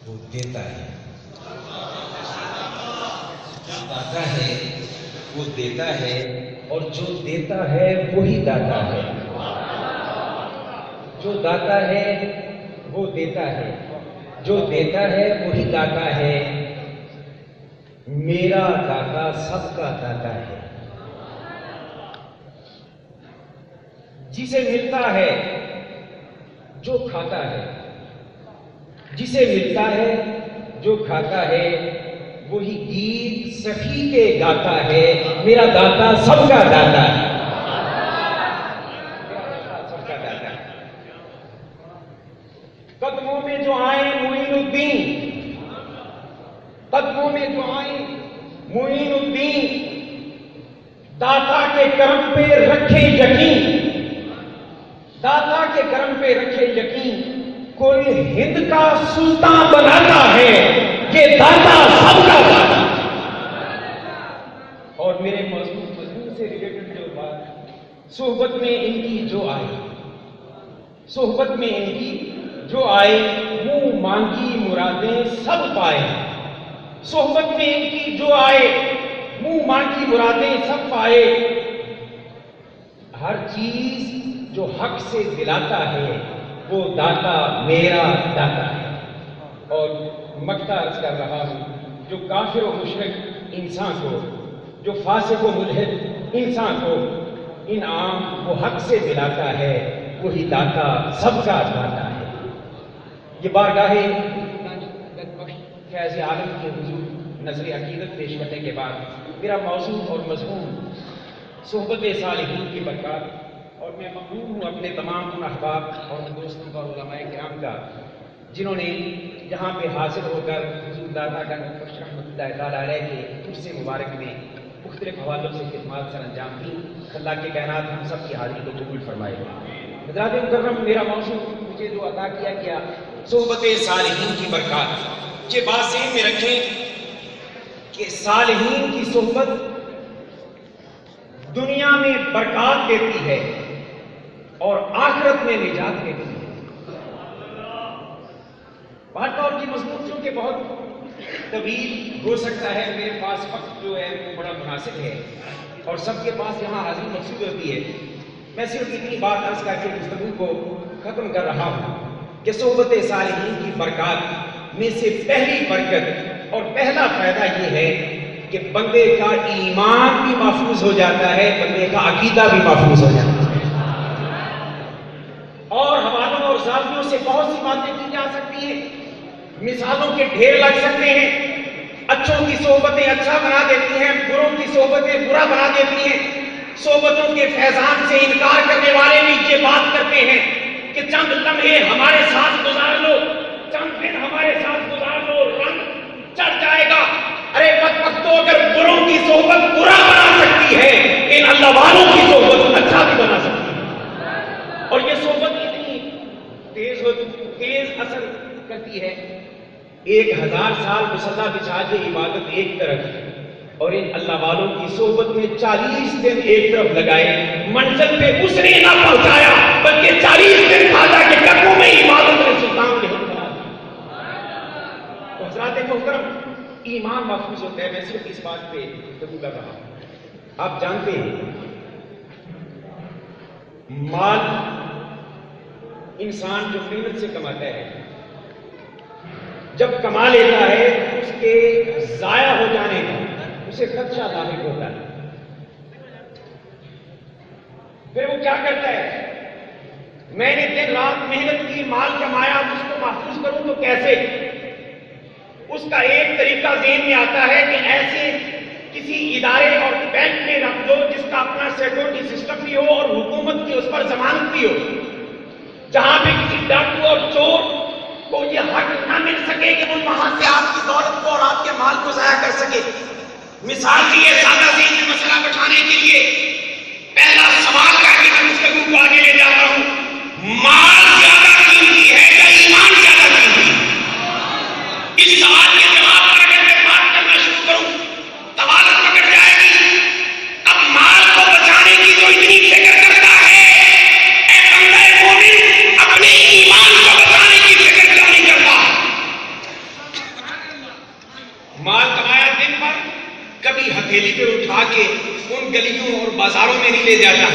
وہ دیتا ہے، جو داتا ہے وہ دیتا ہے، اور جو دیتا ہے وہی داتا ہے۔ جو داتا ہے وہ دیتا ہے، جو دیتا ہے وہی داتا ہے۔ میرا داتا سب کا داتا ہے۔ جسے ملتا ہے جو کھاتا ہے، جسے ملتا ہے جو کھاتا ہے، وہی گیت سخی کے گاتا ہے۔ میرا داتا سب کا داتا ہے، سب کا داتا ہے۔ قدموں میں جو آئے معین الدین، قدموں میں جو آئے معین الدین، داتا کے کرم پہ رکھے یقین، داتا کے کرم پہ رکھے یقین۔ کوئی ہند کا سلطان بناتا ہے، یہ داتا سب کا داتا۔ اور میرے مضمون سے ریلیٹڈ جو بات، صحبت میں ان کی جو آئی، صحبت میں ان کی جو آئے، منہ مانگی مرادیں سب پائے۔ صحبت میں ان کی جو آئے، منہ مانگی مرادیں سب پائے۔ ہر چیز جو حق سے دلاتا ہے وہ داتا میرا داتا ہے۔ اور مکتا عرض کر رہا ہوں، جو کافر و مشرک انسان کو، جو فاسق و ملحد انسان کو انعام وہ حق سے دلاتا ہے، وہی داتا سب کا داتا ہے۔ یہ بارگاہ فیض عالم کے حضور نظر عقیدت پیش کرنے کے بعد میرا موضوع اور مضمون صحبت صالحین کی برکات، اور میں ممنون ہوں اپنے تمام ان احباب اور دوستوں کا، علماء کرام کا، جنہوں نے یہاں پہ حاضر ہو کر حضور داتا کا رحمۃ اللہ تعالیٰ علیہ کے عرص مبارک میں مختلف حوالوں سے خدمات سر انجام دی۔ اللہ کے کائنات ہم سب کی حاضری کو قبول فرمائے۔ حضرات مکرم، میرا موضوع مجھے جو عطا کیا گیا صحبت صالحین کی برکات، یہ بات ذہن میں رکھیں کہ صالحین کی صحبت دنیا میں برکات دیتی ہے اور آخرت میں نجات دیتی ہے۔ بات اور کی مضمون چونکہ بہت طویل ہو سکتا ہے، میرے پاس وقت جو ہے وہ بڑا مناسب ہے اور سب کے پاس یہاں حاضری مقصود ہوتی ہے۔ میں صرف اتنی بات عرض کر کے گفتگو کو ختم کر رہا ہوں کہ صحبت صالحین کی برکات میں سے پہلی برکت اور پہلا فائدہ یہ ہے کہ بندے کا ایمان بھی محفوظ ہو جاتا ہے، بندے کا عقیدہ بھی محفوظ ہو جاتا ہے۔ اور حوالوں اور زاویوں سے بہت سی باتیں کی جا سکتی ہیں، مثالوں کے ڈھیر لگ سکتے ہیں۔ اچھوں کی صحبتیں اچھا بنا دیتی ہیں، بروں کی صحبتیں برا بنا دیتی ہیں۔ صحبتوں کے فیضان سے انکار کرنے والے بھی یہ بات کرتے ہیں کہ چند لمحے ہمارے ساتھ گزار لو، چند دن ہمارے ساتھ گزار لو، رنگ چڑھ جائے گا۔ ارے بدبختو، اگر بروں کی صحبت برا بنا سکتی ہے، ان اللہ والوں کی صحبت اچھا بھی بنا سکتی ہے۔ اور یہ صحبت اتنی تیز اثر کرتی ہے، 1000 سال مصلی بچھا کے عبادت ایک طرف اور ان اللہ والوں کی صحبت میں 40 دن ایک طرف لگائے، منزل پہ اس نے نہ پہنچایا بلکہ 40 دن کھاتا کہ ٹکوں میں عبادت میں سلطان کے حکم بنا دیا۔ تو حضرات محترم، ایمان محفوظ ہوتا ہے۔ میں صرف اس بات پہ گفتگو کر رہا ہوں۔ آپ جانتے ہیں مال انسان جو محنت سے کماتا ہے، جب کما لیتا ہے اس کے ضائع ہو جانے کا اسے خدشہ لاحق ہوتا ہے۔ پھر وہ کیا کرتا ہے؟ میں نے دن رات محنت کی، مال کمایا، اس کو محفوظ کروں تو کیسے؟ اس کا ایک طریقہ ذہن میں آتا ہے کہ ایسے کسی ادارے اور بینک میں رکھ دو جس کا اپنا سیکورٹی سسٹم بھی ہو اور حکومت کی اس پر ضمانت بھی ہو، جہاں پہ کسی ڈاکو اور چور کو یہ حق نہ مل سکے کہ وہ وہاں سے آپ کی دولت کو اور آپ کے مال کو ضائع کر سکے۔ مثال کے لیے سادہ ذہن میں مسئلہ بٹھانے کے لیے پہلا سوال کر کے میں گفتگو کو آگے لے جاتا ہوں، مال زیادہ قیمتی ہے یا ایمان زیادہ قیمتی ہے؟ اس سوال کے جواب پر اگر میں بات کرنا شروع کروں طوالت پکڑ جائے گی۔ اب مال کو بچانے کی جو اتنی فکر کرتا ہے، اے بندہ مومن، اپنے ایمان کو بچانے کی فکر کیوں نہیں کرتا؟ مال کمایا دن بھر، کبھی ہتھیلی پہ اٹھا کے ان گلیوں اور بازاروں میں نہیں لے جاتا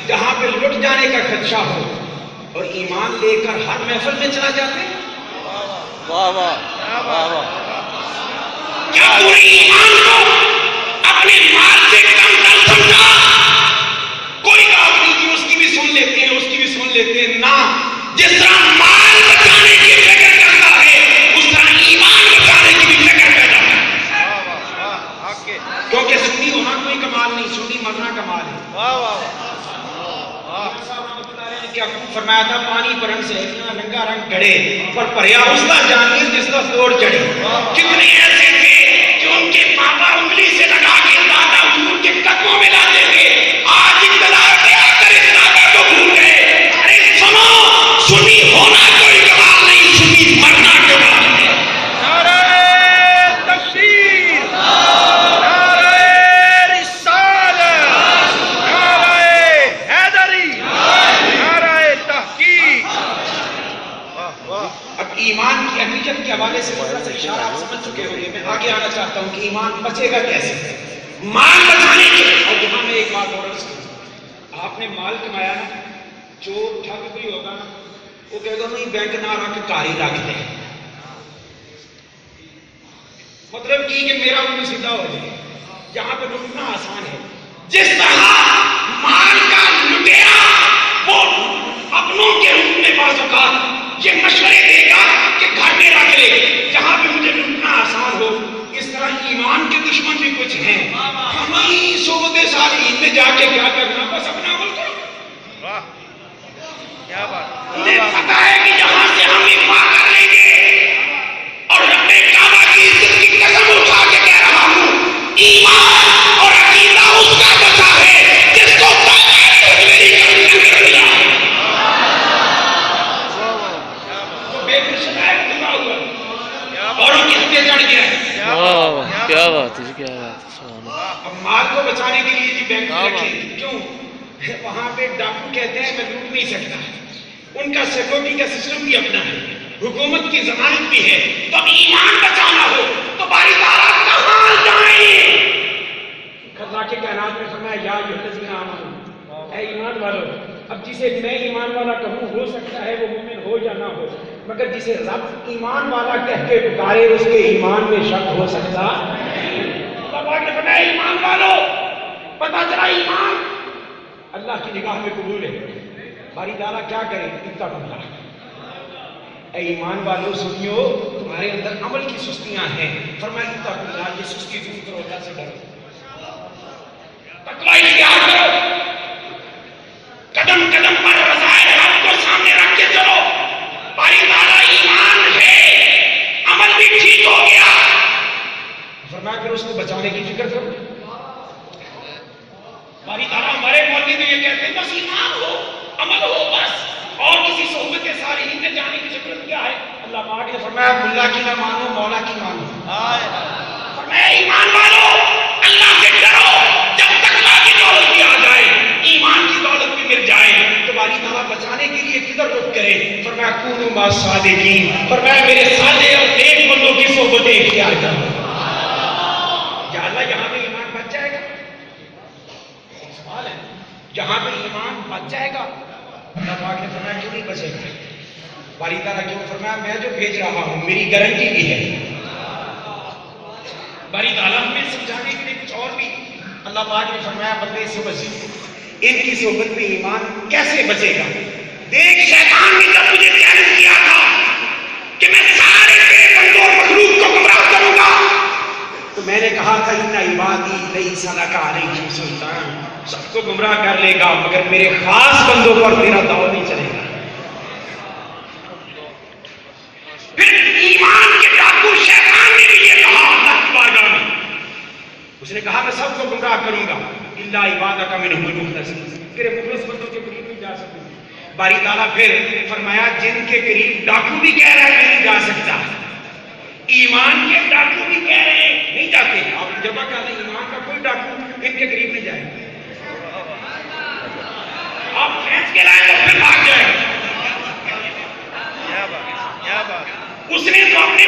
جہاں پہ لٹ جانے کا خدشہ ہو، اور ایمان لے کر ہر محفل میں چلا جاتے. واہ واہ واہ واہ. کیا تو نے ایمان کو اپنے مال سے کم کر سمجھا؟ کوئی بات نہیں کہ اس کی بھی سن لیتے ہیں، اس کی بھی سن لیتے ہیں. نہ، جس طرح مال بچانے کی فکر کرتا ہے اس طرح ایمان بچانے کی بھی فکر کرتا ہے. کیونکہ سنی ہونا کوئی کمال نہیں، سنی مرنا کمال ہے. کیا خوب فرمایا تھا، پانی پر رنگ سے رنگا رنگ گڑے پر پریا اس کا جانیے جس کا دوڑ چڑھے. کتنے ایسے تھے کہ ان کے پاپا انگلی سے لگا کے دادا حضور کے قدموں میں لاتے تھے، آج اطلاع پہ آ کر اس دادا کو بھول گئے. ارے سنو، سنی ہونا کوئی کمال نہیں، سنی مرنا کمال ہے. نعرہ تکبیر، نعرہ رسالت، نعرہ حیدری، نعرہ تحقیق. اب ایمان کی اہمیت کے حوالے سے تھوڑا سا اشارہ آپ سمجھ چکے ہوں گے. میں آگے آنا چاہتا ہوں کہ ایمان بچے گا کیسے. مال بچانے کے، اور یہاں میں ایک بات اور عرض کروں، آپ نے مال کمایا نا، چور ٹھگ کوئی ہوگا نا، وہ کہے گا نہیں بینک نہ رکھ کاری رکھ دے، مطلب کہ میرا منہ سیدھا ہو جائے. یہاں پہ لٹنا آسان ہے. جس طرح مال کا لٹیرا وہ اپنوں کے روپ میں بعض اوقات یہ مشورے دے گا کہ گھر میں رکھ لے جہاں پہ مجھے لوٹنا آسان ہو، اس طرح ایمان کے دشمن بھی کچھ ہیں. ہمیں صحبت صالحین میں جا کے کیا کرنا، بس اپنا عمل کرو. کیا بات. انہیں پتا ہے کہ یہاں سے ہم اقبال کر لیں گے، اور رب کعبہ کی عزت کی قسم اٹھا کے کہہ رہا ہوں، ایمان اور عقیدہ اس کا بچا ہے جس کو میری گردن کر دیا. اوروں کی ہتھے چڑھ گیا ہے. کیا بات ہے، کیا بات ہے. اب مال کو بچانے کے لیے جی بینک میں رکھیں. کیوں؟ وہاں پہ ڈاکو کہتے ہیں میں لوٹ نہیں سکتا، ان کا سیکورٹی کا سسٹم بھی اپنا ہے، حکومت کی ضمانت بھی ہے. تو اب ایمان بچانا ہو تو باری تعالیٰ کہاں جائیں؟ خدا کے کائنات میں فرمایا یا ایھا آمنو، اے ایمان والو. اب جسے میں ایمان والا کہوں ہو سکتا ہے وہ مومن ہو یا نہ ہو، مگر جسے رب ایمان والا کہہ کے پکارے اس کے ایمان میں شک ہو سکتا. اللہ نے فرمایا ایمان والو، پتہ چلا ایمان اللہ کی نگاہ میں قبول ہے. باری تعالیٰ کیا کرے، اتقوا اللہ. اے ایمان والو سنیو، تمہارے اندر عمل کی سستیاں ہیں، فرمایا اتقوا اللہ، یہ سستی دور کرو، اللہ سے ڈرو، تقوی اختیار کرو، قدم قدم پر رضائے حق کو سامنے رکھ کے چلو. باری تعالیٰ ایمان ہے، عمل بھی ٹھیک ہو گیا، فرمایا پھر اس کو بچانے کی فکر کرو. باری تعالیٰ ہمارے مولوی تو یہ کہتے ہیں بس ایمان ہو، عمل ہو، بس، اور کسی صحبت صالحین میں جانے کی ضرورت کیا ہے. اللہ پاک نے فرمایا ملا کی نہ مانو، مولا کی مانو. فرمایا ایمان والو اللہ سے ڈرو، جب تقویٰ کی دولت بھی آ جائے، ایمان کی دولت بھی مل جائے تو باری تعالیٰ بچانے کے لیے کدھر رخ کرے. فرمایا کونوا مع الصادقین، فرمایا میرے صالح اور نیک بندوں کی صحبتیں اختیار کرو. یا اللہ یہاں پہ ایمان بچ جائے گا، سوال ہے، یہاں پہ ایمان بچ جائے گا. اللہ پاک نے فرمایا کیوں نہیں بچے گا. باری تعالیٰ کیوں؟ فرمایا میں جو بھیج رہا ہوں میری گارنٹی بھی ہے. باری تعالیٰ ہمیں سمجھانے کے لیے کچھ اور بھی. اللہ پاک نے فرمایا بندے سمجھ ان کی صحبت میں ایمان کیسے بچے گا. دیکھ شیطان نے جب مجھے چیلنج کیا تھا کہ میں سارے تیرے بندوں اور مخلوق کو گمراہ کروں گا، تو میں نے کہا تھا ان عبادی لیس لک علیہم سلطان، سب کو گمراہ کر لے گا مگر میرے خاص بندوں پر تیرا داؤ نہیں چلے گا. پھر ایمان کے ڈاکو شیطان نے بھی یہ کہا اللہ کی بارگاہ میں، اس نے کہا میں سب کو گمراہ کروں گا الا عبادک منہم المخلصین، تیرے مخلص بندوں کے قریب نہیں جا سکوں. باری تعالیٰ پھر فرمایا جن کے قریب ڈاکو بھی کہہ رہا ہے نہیں جا سکتا، ایمان کے ڈاکو بھی کہہ رہے ہیں نہیں جاتے. آپ جمع کر دیں ایمان کا کوئی ڈاکو ان کے قریب نہیں جائے. آپ فینس کے لائے تو پھر بھاگ جائے. اس نے تو اپنے